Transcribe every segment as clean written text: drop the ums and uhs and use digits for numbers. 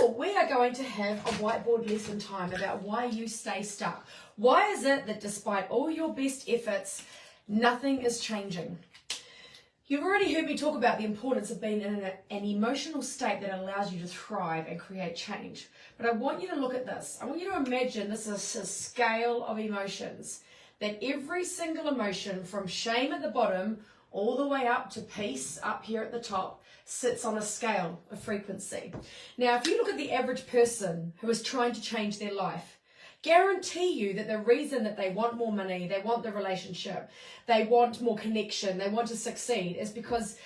all, we are going to have a whiteboard lesson time about why you stay stuck. Why is it that despite all your best efforts, nothing is changing? You've already heard me talk about the importance of being in an emotional state that allows you to thrive and create change. But I want you to look at this. I want you to imagine this is a scale of emotions. That every single emotion, from shame at the bottom all the way up to peace up here at the top, sits on a scale of frequency. Now, if you look at the average person who is trying to change their life, guarantee you that the reason that they want more money, they want the relationship, they want more connection, they want to succeed is because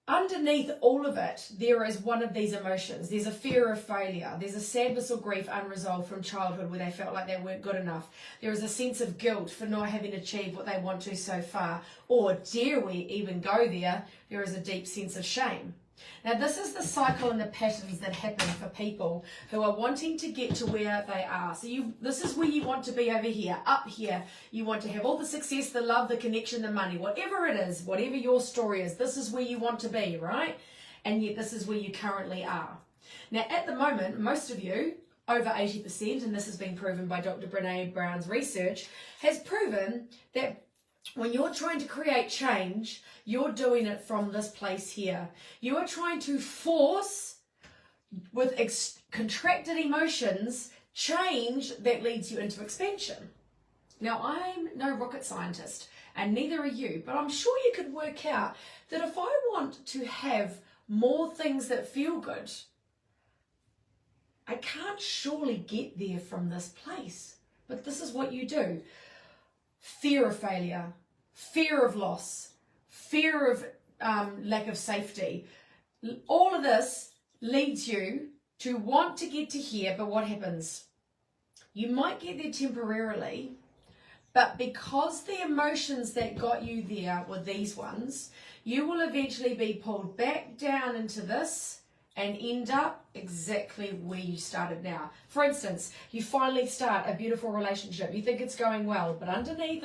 underneath all of it, there is one of these emotions. There's a fear of failure. There's a sadness or grief unresolved from childhood where they felt like they weren't good enough. There is a sense of guilt for not having achieved what they want to so far. Or dare we even go there, there is a deep sense of shame. Now, this is the cycle and the patterns that happen for people who are wanting to get to where they are. So this is where you want to be over here, up here. You want to have all the success, the love, the connection, the money, whatever it is, whatever your story is, this is where you want to be, right? And yet this is where you currently are. Now, at the moment, most of you, over 80%, and this has been proven by Dr. Brené Brown's research, has proven that when you're trying to create change, you're doing it from this place here. You are trying to force, with contracted emotions, change that leads you into expansion. Now, I'm no rocket scientist, and neither are you, but I'm sure you could work out that if I want to have more things that feel good, I can't surely get there from this place. But this is what you do. Fear of failure, fear of loss, fear of lack of safety. All of this leads you to want to get to here, but what happens? You might get there temporarily, but because the emotions that got you there were these ones, you will eventually be pulled back down into this and end up exactly where you started now. For instance, you finally start a beautiful relationship. You think it's going well, but underneath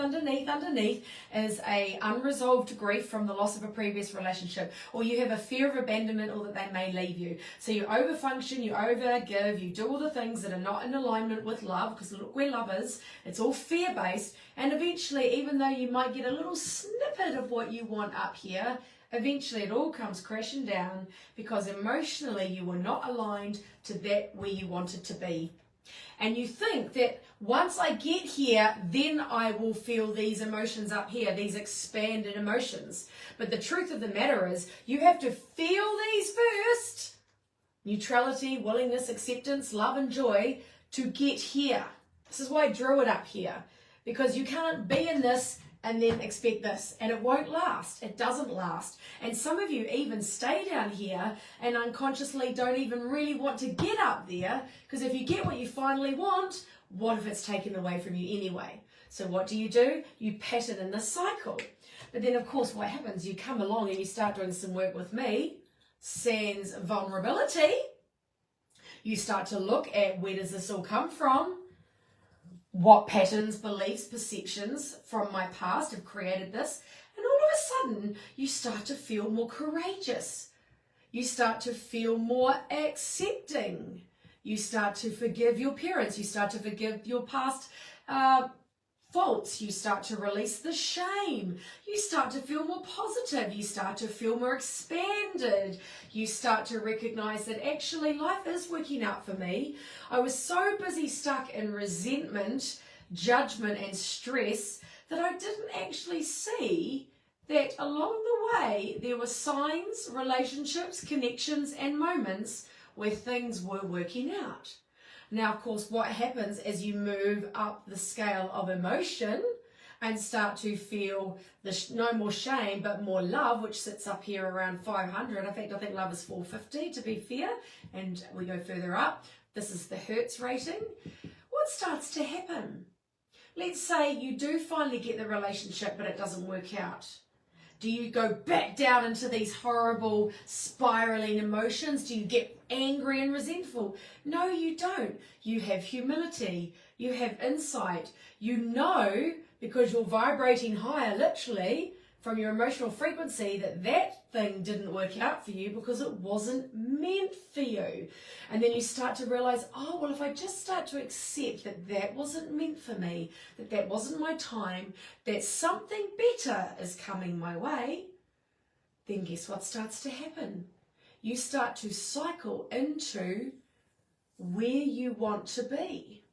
is a unresolved grief from the loss of a previous relationship, or you have a fear of abandonment or that they may leave you. So you overfunction, you overgive, you do all the things that are not in alignment with love, because look where love is. It's all fear-based, and eventually, even though you might get a little snippet of what you want up here, eventually it all comes crashing down because emotionally you were not aligned to that where you wanted to be. And you think that once I get here, then I will feel these emotions up here, these expanded emotions. But the truth of the matter is you have to feel these first. Neutrality, willingness, acceptance, love and joy to get here. This is why I drew it up here. Because you can't be in this and then expect this, and it won't last. It doesn't last. And some of you even stay down here and unconsciously don't even really want to get up there, because if you get what you finally want, what if it's taken away from you anyway? So what do? You pattern in this cycle. But then of course what happens, you come along and you start doing some work with me, sans vulnerability. You start to look at where does this all come from? What patterns, beliefs, perceptions from my past have created this? And all of a sudden, you start to feel more courageous. You start to feel more accepting. You start to forgive your parents. You start to forgive your past faults. You start to release the shame. You start to feel more positive. You start to feel more expanded. You start to recognize that actually life is working out for me. I was so busy stuck in resentment, judgment and stress that I didn't actually see that along the way there were signs, relationships, connections and moments where things were working out. Now, of course, what happens as you move up the scale of emotion and start to feel no more shame, but more love, which sits up here around 500. In fact, I think love is 450 to be fair, and we go further up. This is the Hertz rating. What starts to happen? Let's say you do finally get the relationship, but it doesn't work out. Do you go back down into these horrible spiraling emotions? Do you get angry and resentful? No, you don't. You have humility. You have insight. You know, because you're vibrating higher, literally, from your emotional frequency that that thing didn't work out for you because it wasn't meant for you. And then you start to realize, oh, well, if I just start to accept that that wasn't meant for me, that that wasn't my time, that something better is coming my way, then guess what starts to happen? You start to cycle into where you want to be.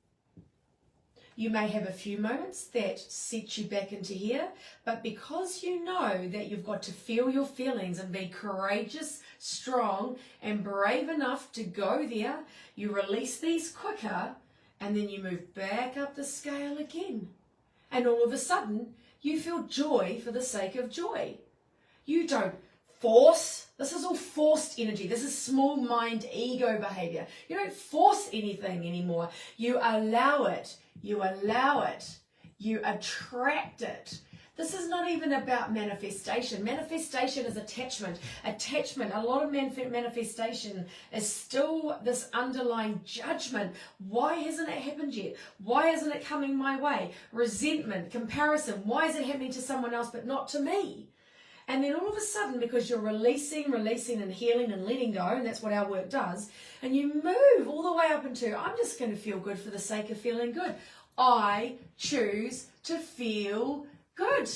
You may have a few moments that set you back into here, but because you know that you've got to feel your feelings and be courageous, strong, and brave enough to go there, you release these quicker, and then you move back up the scale again. And all of a sudden, you feel joy for the sake of joy. You don't force. This is all forced energy. This is small mind ego behavior. You don't force anything anymore. You allow it. You allow it. You attract it. This is not even about manifestation. Manifestation is attachment. Attachment, a lot of manifestation is still this underlying judgment. Why hasn't it happened yet? Why isn't it coming my way? Resentment, comparison. Why is it happening to someone else but not to me? And then all of a sudden, because you're releasing and healing and letting go, and that's what our work does, and you move all the way up into, I'm just going to feel good for the sake of feeling good. I choose to feel good.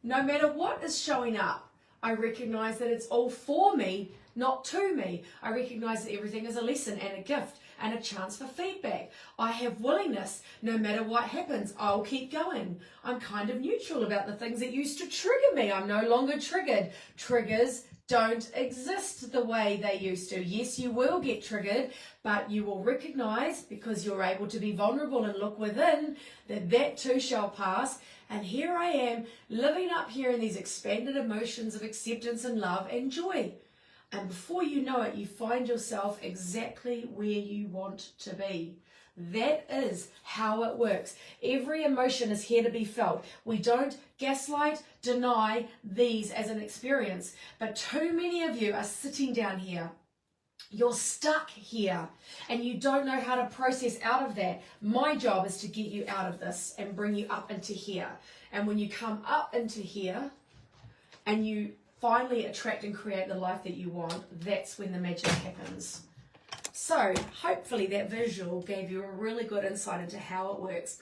No matter what is showing up, I recognize that it's all for me, not to me. I recognize that everything is a lesson and a gift and a chance for feedback. I have willingness. No matter what happens, I'll keep going. I'm kind of neutral about the things that used to trigger me. I'm no longer triggered. Triggers don't exist the way they used to. Yes, you will get triggered, but you will recognize, because you're able to be vulnerable and look within, that that too shall pass. And here I am, living up here in these expanded emotions of acceptance and love and joy. And before you know it, you find yourself exactly where you want to be. That is how it works. Every emotion is here to be felt. We don't gaslight, deny these as an experience. But too many of you are sitting down here. You're stuck here and you don't know how to process out of that. My job is to get you out of this and bring you up into here. And when you come up into here and you finally attract and create the life that you want, that's when the magic happens. So hopefully that visual gave you a really good insight into how it works,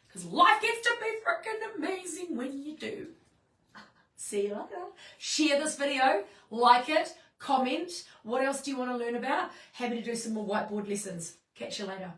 because life gets to be freaking amazing when you do. See you later. Share this video, like it, comment. What else do you want to learn about? Happy to do some more whiteboard lessons. Catch you later.